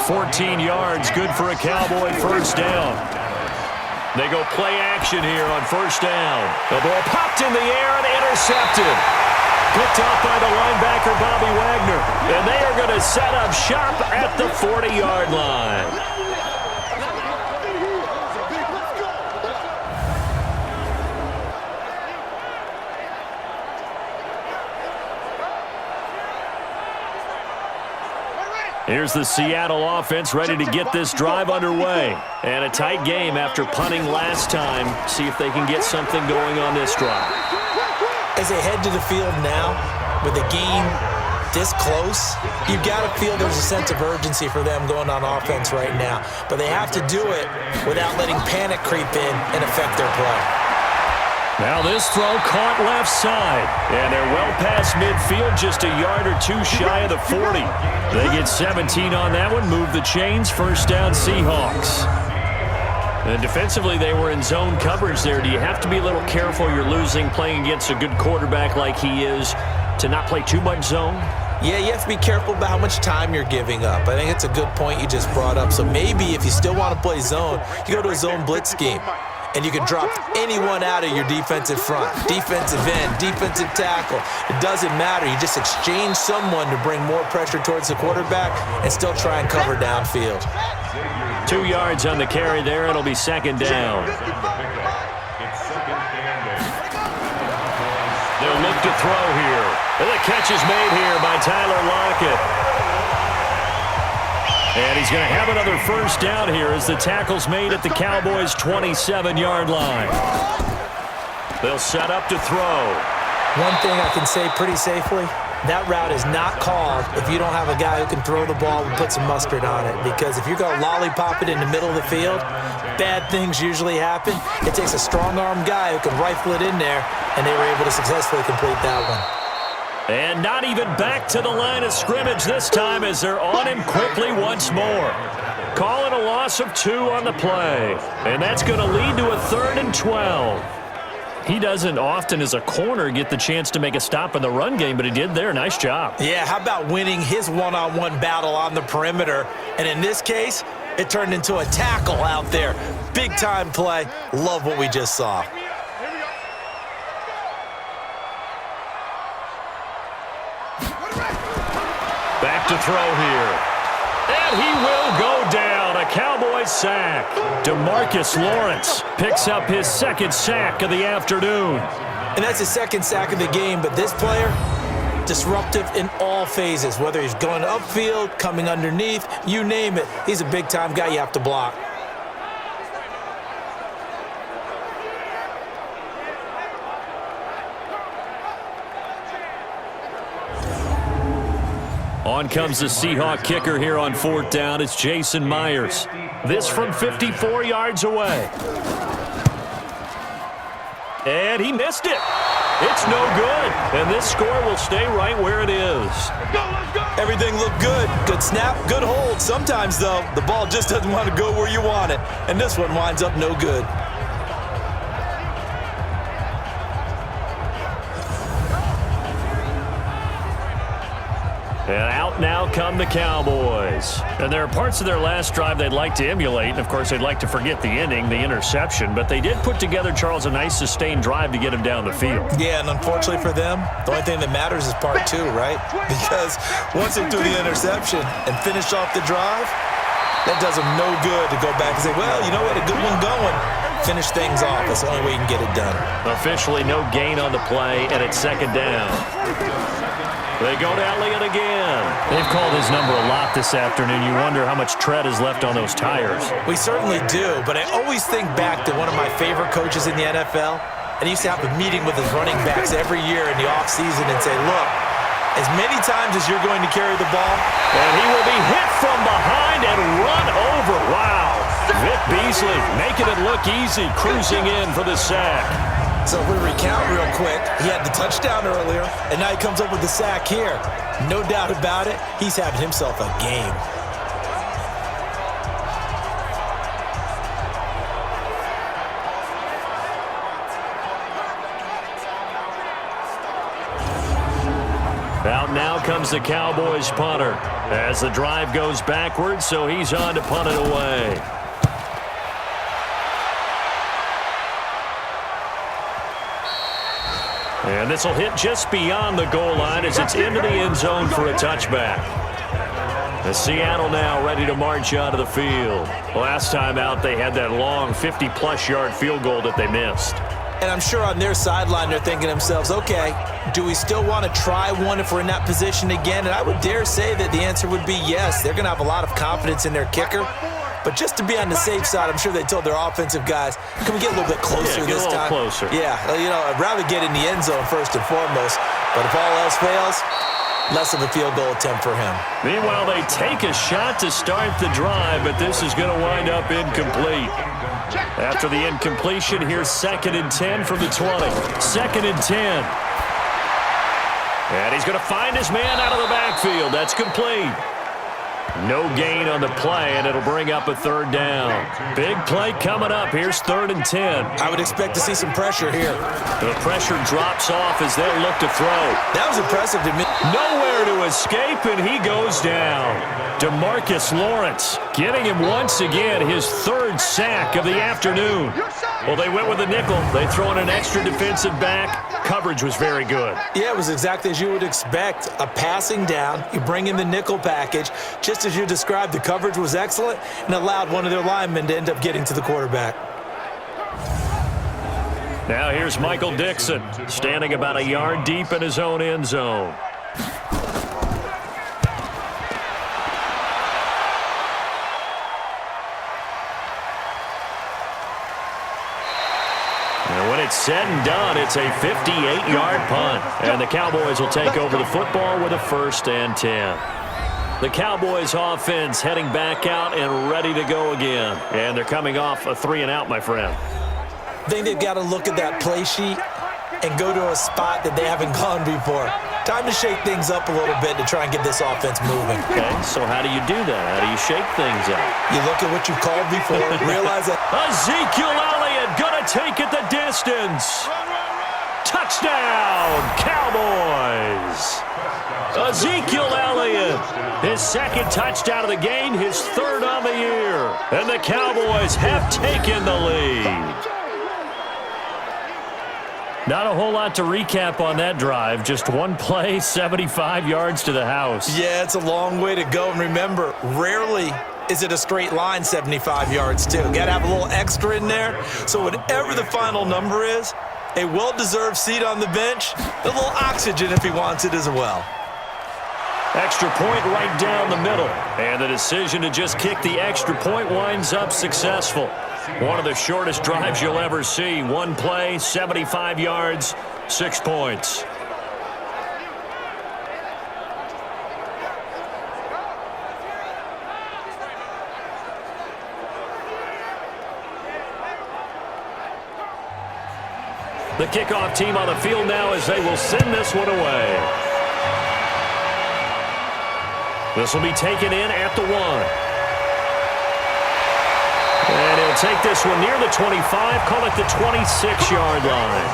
14 yards, good for a Cowboy first down. They go play action here on first down. The ball popped in the air and intercepted. Picked up by the linebacker, Bobby Wagner. And they are going to set up shop at the 40-yard line. Here's the Seattle offense ready to get this drive underway. And a tight game after punting last time. See if they can get something going on this drive. As they head to the field now, with the game this close, you've got to feel there's a sense of urgency for them going on offense right now. But they have to do it without letting panic creep in and affect their play. Now this throw caught left side. And they're well past midfield, just a yard or two shy of the 40. They get 17 on that one, move the chains, first down Seahawks. And defensively, they were in zone coverage there. Do you have to be a little careful? You're losing, playing against a good quarterback like he is, to not play too much zone? Yeah, you have to be careful about how much time you're giving up. I think it's a good point you just brought up. So maybe if you still want to play zone, you go to a zone blitz scheme. And you can drop anyone out of your defensive front, defensive end, defensive tackle. It doesn't matter. You just exchange someone to bring more pressure towards the quarterback and still try and cover downfield. 2 yards on the carry there. It'll be second down. They'll look to throw here. And the catch is made here by Tyler Lockett. And he's going to have another first down here as the tackle's made at the Cowboys' 27-yard line. They'll set up to throw. One thing I can say pretty safely, that route is not called if you don't have a guy who can throw the ball and put some mustard on it. Because if you're going to lollipop it in the middle of the field, bad things usually happen. It takes a strong-armed guy who can rifle it in there, and they were able to successfully complete that one. And not even back to the line of scrimmage this time as they're on him quickly once more. Calling a loss of 2 on the play. And that's going to lead to a 3rd and 12. He doesn't often as a corner get the chance to make a stop in the run game, but he did there. Nice job. Yeah, how about winning his one-on-one battle on the perimeter? And in this case, it turned into a tackle out there. Big-time play. Love what we just saw. Back to throw here. And he will go down. A Cowboys sack. DeMarcus Lawrence picks up his 2nd sack of the afternoon. And that's his 2nd sack of the game, but this player, disruptive in all phases. Whether he's going upfield, coming underneath, you name it. He's a big-time guy you have to block. On comes the Seahawk kicker here on 4th down. It's Jason Myers. This from 54 yards away. And he missed it. It's no good. And this score will stay right where it is. Everything looked good. Good snap, good hold. Sometimes, though, the ball just doesn't want to go where you want it. And this one winds up no good. And out now come the Cowboys. And there are parts of their last drive they'd like to emulate. And, of course, they'd like to forget the ending, the interception. But they did put together, Charles, a nice sustained drive to get him down the field. Yeah, and unfortunately for them, the only thing that matters is part 2, right? Because once they threw the interception and finished off the drive, that does them no good to go back and say, well, you know what, a good one going. Finish things off. That's the only way you can get it done. Officially no gain on the play, and it's 2nd down. They go to Elliott again. They've called his number a lot this afternoon. You wonder how much tread is left on those tires. We certainly do, but I always think back to one of my favorite coaches in the NFL, and he used to have a meeting with his running backs every year in the offseason and say, look, as many times as you're going to carry the ball, and he will be hit from behind and run over. Wow. Vic Beasley making it look easy, cruising in for the sack. So if we recount real quick, he had the touchdown earlier, and now he comes up with the sack here. No doubt about it, he's having himself a game. Out now comes the Cowboys punter as the drive goes backwards, so he's on to punt it away. And this will hit just beyond the goal line as it's into the end zone for a touchback. The Seattle now ready to march onto the field. Last time out, they had that long 50-plus yard field goal that they missed. And I'm sure on their sideline they're thinking to themselves, okay, do we still want to try one if we're in that position again? And I would dare say that the answer would be yes. They're going to have a lot of confidence in their kicker. But just to be on the safe side, I'm sure they told their offensive guys, can we get a little bit closer this time? Closer. Yeah, I'd rather get in the end zone first and foremost. But if all else fails, less of a field goal attempt for him. Meanwhile, they take a shot to start the drive, but this is going to wind up incomplete. After the incompletion, here's 2nd and 10 from the 20. 2nd and 10. And he's going to find his man out of the backfield. That's complete. No gain on the play, and it'll bring up a 3rd down. Big play coming up. Here's 3rd and 10. I would expect to see some pressure here. The pressure drops off as they'll look to throw. That was impressive to me. Nowhere to escape, and he goes down. DeMarcus Lawrence getting him once again his 3rd sack of the afternoon. Well, they went with a nickel. They throw in an extra defensive back. Coverage was very good. Yeah, it was exactly as you would expect. A passing down. You bring in the nickel package. Just as you described, the coverage was excellent and allowed one of their linemen to end up getting to the quarterback. Now here's Michael Dixon, standing about a yard deep in his own end zone. And when it's said and done, it's a 58-yard punt. And the Cowboys will take over the football with a 1st and 10. The Cowboys offense heading back out and ready to go again. And they're coming off a 3-and-out, my friend. I think they've got to look at that play sheet and go to a spot that they haven't gone before. Time to shake things up a little bit to try and get this offense moving. Okay, so how do you do that? How do you shake things up? You look at what you've called before, realize that Ezekiel Elliott gonna take it the distance. Touchdown, Cowboys. Ezekiel Elliott, his 2nd touchdown of the game, his 3rd on the year. And the Cowboys have taken the lead. Not a whole lot to recap on that drive. Just one play, 75 yards to the house. Yeah, it's a long way to go. And remember, rarely is it a straight line 75 yards, too. Got to have a little extra in there. So whatever the final number is, a well-deserved seat on the bench, a little oxygen if he wants it as well. Extra point right down the middle. And the decision to just kick the extra point winds up successful. One of the shortest drives you'll ever see. One play, 75 yards, 6 points. The kickoff team on the field now as they will send this one away. This will be taken in at the 1. And he'll take this one near the 25, call it the 26-yard line.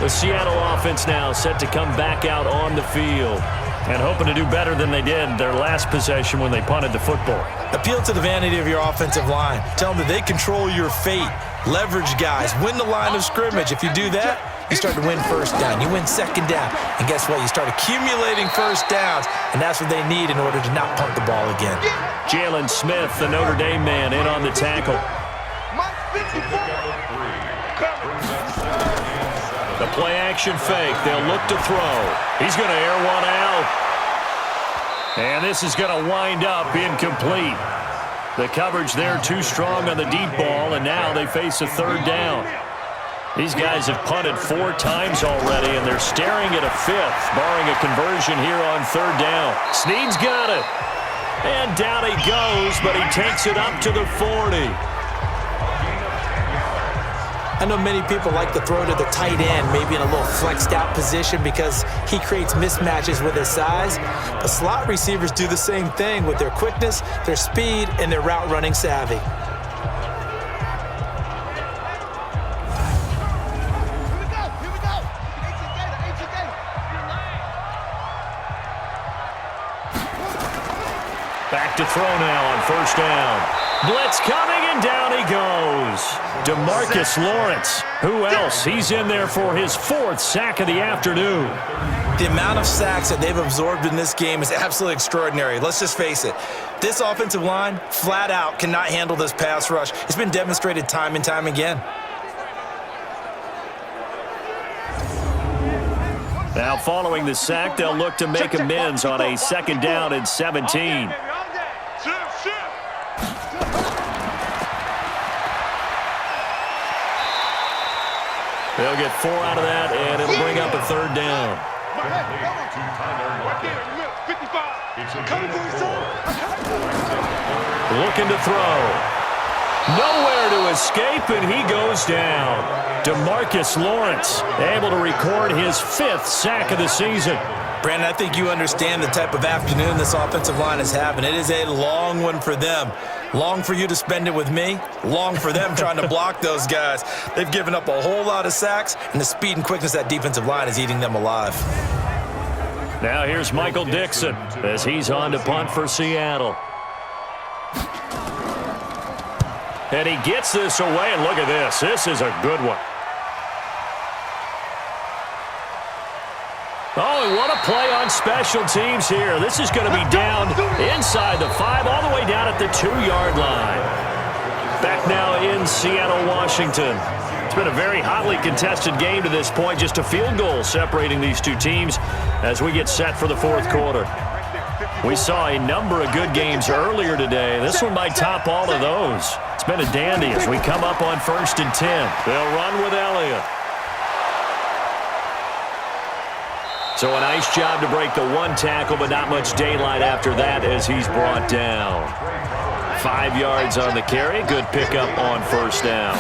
The Seattle offense now set to come back out on the field and hoping to do better than they did their last possession when they punted the football. Appeal to the vanity of your offensive line. Tell them that they control your fate. Leverage guys. Win the line of scrimmage. If you do that, you start to win 1st down. You win 2nd down. And guess what? You start accumulating 1st downs, and that's what they need in order to not punt the ball again. Jalen Smith, the Notre Dame man, in on the tackle. The play-action fake. They'll look to throw. He's going to air one out. And this is going to wind up incomplete. The coverage there too strong on the deep ball, and now they face a 3rd down. These guys have punted 4 times already, and they're staring at a 5th, barring a conversion here on 3rd down. Snead's got it. And down he goes, but he takes it up to the 40. I know many people like to throw to the tight end, maybe in a little flexed out position because he creates mismatches with his size. But slot receivers do the same thing with their quickness, their speed, and their route running savvy. Back to throw now on 1st down. Blitz coming, and down he goes. DeMarcus Lawrence. Who else? He's in there for his 4th sack of the afternoon. The amount of sacks that they've absorbed in this game is absolutely extraordinary. Let's just face it. This offensive line, flat out, cannot handle this pass rush. It's been demonstrated time and time again. Now following the sack, they'll look to make amends on a 2nd down and 17. They'll get 4 out of that, and it'll bring up a 3rd down. Looking to throw. Nowhere to escape, and he goes down. DeMarcus Lawrence able to record his 5th sack of the season. Brandon, I think you understand the type of afternoon this offensive line is having. It is a long one for them. Long for you to spend it with me. Long for them trying to block those guys. They've given up a whole lot of sacks, and the speed and quickness of that defensive line is eating them alive. Now here's Michael Dixon as he's on to punt for Seattle. And he gets this away, and look at this. This is a good one. Oh, and what a play on special teams here. This is going to be down inside the 5, all the way down at the 2-yard line. Back now in Seattle, Washington. It's been a very hotly contested game to this point. Just a field goal separating these two teams as we get set for the 4th quarter. We saw a number of good games earlier today. This one might top all of those. It's been a dandy as we come up on 1st and 10. They'll run with Elliott. So a nice job to break the 1 tackle, but not much daylight after that as he's brought down. 5 yards on the carry. Good pickup on 1st down.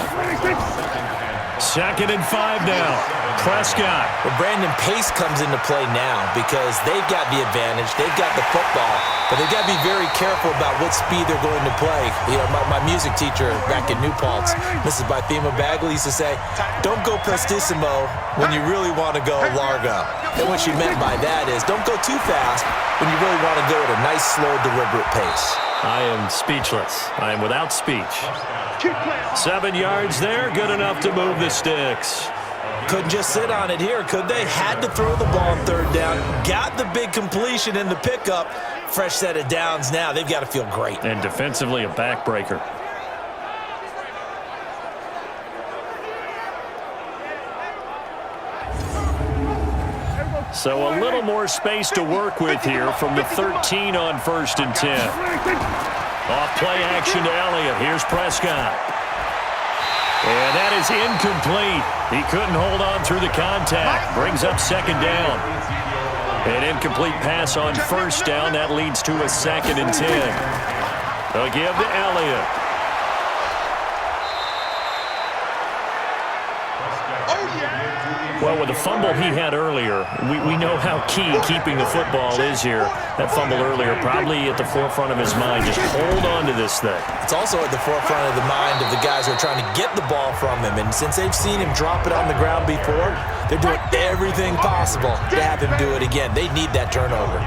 2nd and 5 now. Prescott. Well, Brandon, pace comes into play now because they've got the advantage. They've got the football, but they've got to be very careful about what speed they're going to play. You know, my music teacher back in New Paltz, Mrs. Bythema Bagley, used to say, don't go prestissimo when you really want to go largo. And what she meant by that is don't go too fast when you really want to go at a nice, slow, deliberate pace. I am speechless. I am without speech. 7 yards there, good enough to move the sticks. Couldn't just sit on it here, could they? Had to throw the ball on 3rd down. Got the big completion in the pickup. Fresh set of downs now. They've got to feel great. And defensively, a backbreaker. So a little more space to work with here from the 13 on 1st and 10. Off play action to Elliott. Here's Prescott. And that is incomplete. He couldn't hold on through the contact. Brings up 2nd down. An incomplete pass on 1st down. That leads to a 2nd and 10. They'll give to Elliott. Well, with the fumble he had earlier, we know how key keeping the football is here. That fumble earlier probably at the forefront of his mind. Just hold on to this thing. It's also at the forefront of the mind of the guys who are trying to get the ball from him. And since they've seen him drop it on the ground before, they're doing everything possible to have him do it again. They need that turnover.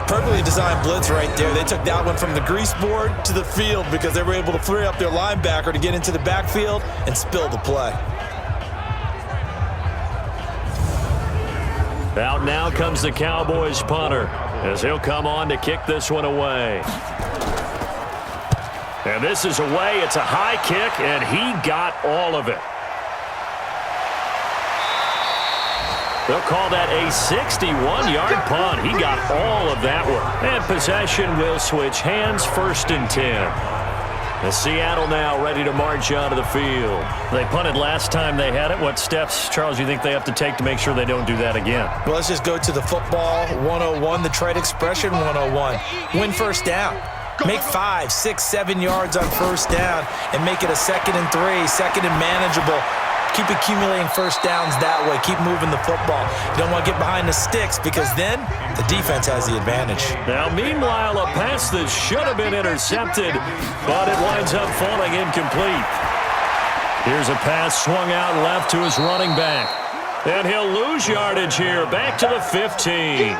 Perfectly designed blitz right there. They took that one from the grease board to the field because they were able to free up their linebacker to get into the backfield and spill the play. Out now comes the Cowboys punter as he'll come on to kick this one away. And this is away. It's a high kick, and he got all of it. They'll call that a 61-yard punt. He got all of that one. And possession will switch hands, 1st and 10. And Seattle now ready to march onto the field. They punted last time they had it. What steps, Charles, you think they have to take to make sure they don't do that again? Well, let's just go to the football 101, the trade expression 101. Win 1st down. Make 5, 6, 7 yards on 1st down and make it a 2nd and 3, 2nd and manageable. Keep accumulating 1st downs that way. Keep moving the football. You don't want to get behind the sticks because then the defense has the advantage. Now, meanwhile, a pass that should have been intercepted, but it winds up falling incomplete. Here's a pass swung out left to his running back. And he'll lose yardage here, back to the 15.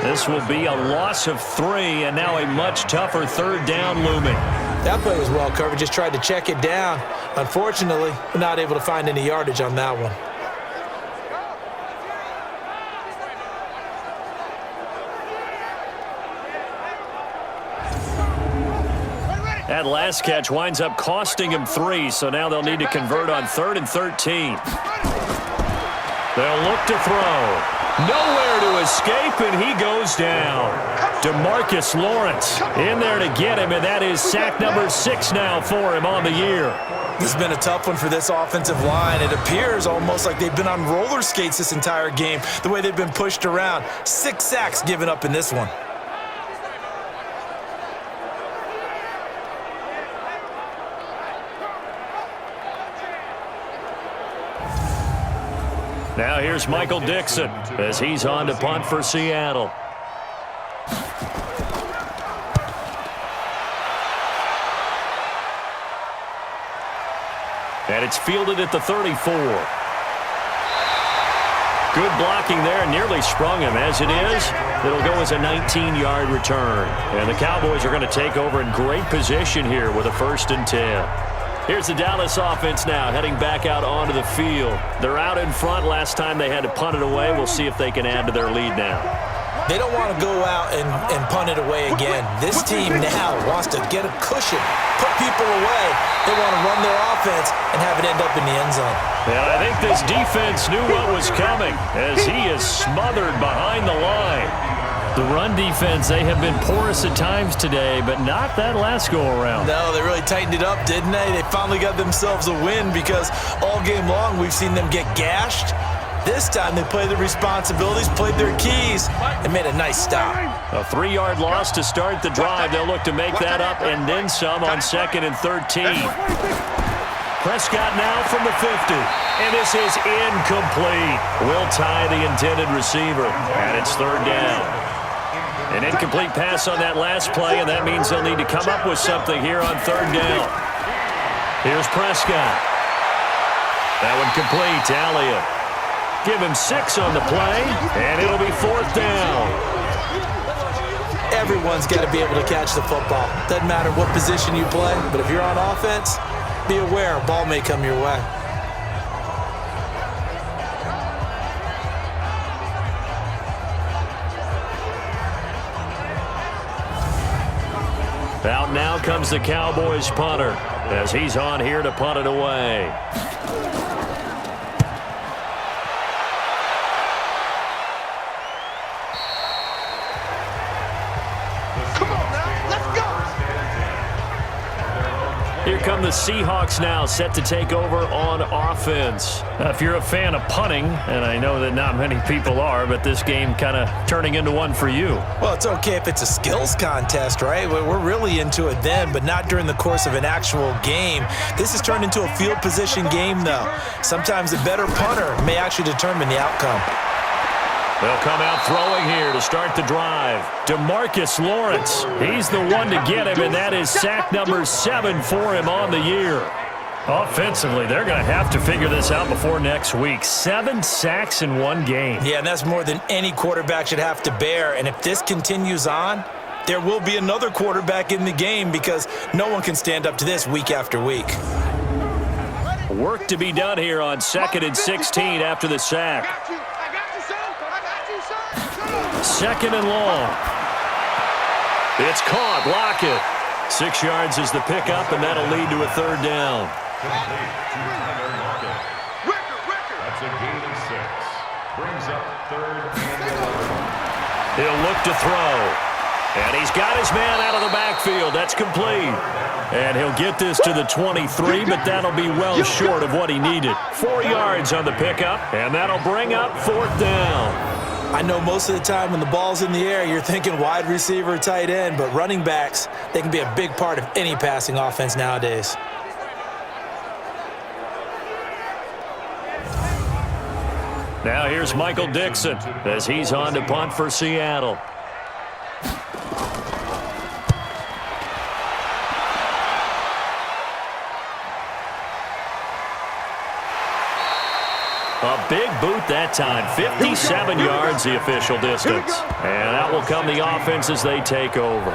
This will be a loss of 3, and now a much tougher 3rd down looming. That play was well covered, just tried to check it down. Unfortunately, we're not able to find any yardage on that one. That last catch winds up costing him 3, so now they'll need to convert on 3rd and 13. They'll look to throw. Nowhere to escape, and he goes down. DeMarcus Lawrence in there to get him, and that is sack number 6 now for him on the year. This has been a tough one for this offensive line. It appears almost like they've been on roller skates this entire game, the way they've been pushed around. 6 sacks given up in this one. Now here's Michael Dixon as he's on to punt for Seattle. And it's fielded at the 34. Good blocking there, nearly sprung him. As it is, it'll go as a 19-yard return. And the Cowboys are going to take over in great position here with a 1st and 10. Here's the Dallas offense now heading back out onto the field. They're out in front. Last time they had to punt it away. We'll see if they can add to their lead now. They don't want to go out and punt it away again. This team now wants to get a cushion, put people away. They want to run their offense and have it end up in the end zone. And I think this defense knew what was coming as he is smothered behind the line. The run defense, they have been porous at times today, but not that last go-around. No, they really tightened it up, didn't they? They finally got themselves a win because all game long we've seen them get gashed. This time they played their responsibilities, played their keys, and made a nice stop. A 3-yard loss to start the drive. They'll look to make that up and then some on 2nd and 13. Prescott now from the 50, and this is incomplete. Will tie the intended receiver, and it's 3rd down. An incomplete pass on that last play, and that means they'll need to come up with something here on 3rd down. Here's Prescott. That one complete. Elliott. Give him 6 on the play, and it'll be 4th down. Everyone's got to be able to catch the football. Doesn't matter what position you play, but if you're on offense, be aware a ball may come your way. Out now comes the Cowboys punter as he's on here to punt it away. Here come the Seahawks now, set to take over on offense. If you're a fan of punting, and I know that not many people are, but this game kind of turning into one for you. Well, it's okay if it's a skills contest, right? We're really into it then, but not during the course of an actual game. This has turned into a field position game, though. Sometimes a better punter may actually determine the outcome. They'll come out throwing here to start the drive. DeMarcus Lawrence, he's the one to get him, and that is sack number 7 for him on the year. Offensively, they're going to have to figure this out before next week. 7 sacks in one game. Yeah, and that's more than any quarterback should have to bear. And if this continues on, there will be another quarterback in the game because no one can stand up to this week after week. Work to be done here on 2nd and 16 after the sack. 2nd and long. It's caught. Lockett. 6 yards is the pickup, and that'll lead to a 3rd down. That's a gain of 6. Brings up 3rd and 11. He'll look to throw. And he's got his man out of the backfield. That's complete. And he'll get this to the 23, but that'll be well short of what he needed. 4 yards on the pickup, and that'll bring up 4th down. I know most of the time when the ball's in the air, you're thinking wide receiver, tight end, but running backs, they can be a big part of any passing offense nowadays. Now here's Michael Dixon as he's on to punt for Seattle. A big boot that time. 57 yards the official distance. And that will come the offense as they take over.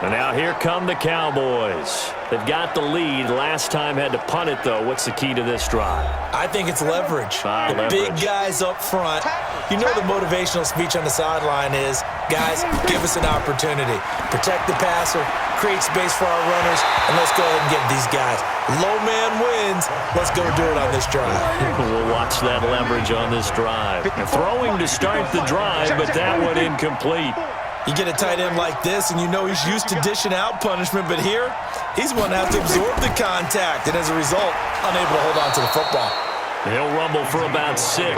And now here come the Cowboys. They've got the lead. Last time had to punt it, though. What's the key to this drive? I think it's leverage. The Leverage. big guys up front. You know the motivational speech on the sideline is, guys, give us an opportunity. Protect the passer, create space for our runners, and let's go ahead and get these guys. Low man wins. Let's go do it on this drive. We'll watch that leverage on this drive. And throwing to start the drive, but that one incomplete. You get a tight end like this, and you know he's used to dishing out punishment, but here, he's going to have to absorb the contact, and as a result, unable to hold on to the football. He'll rumble for about 6.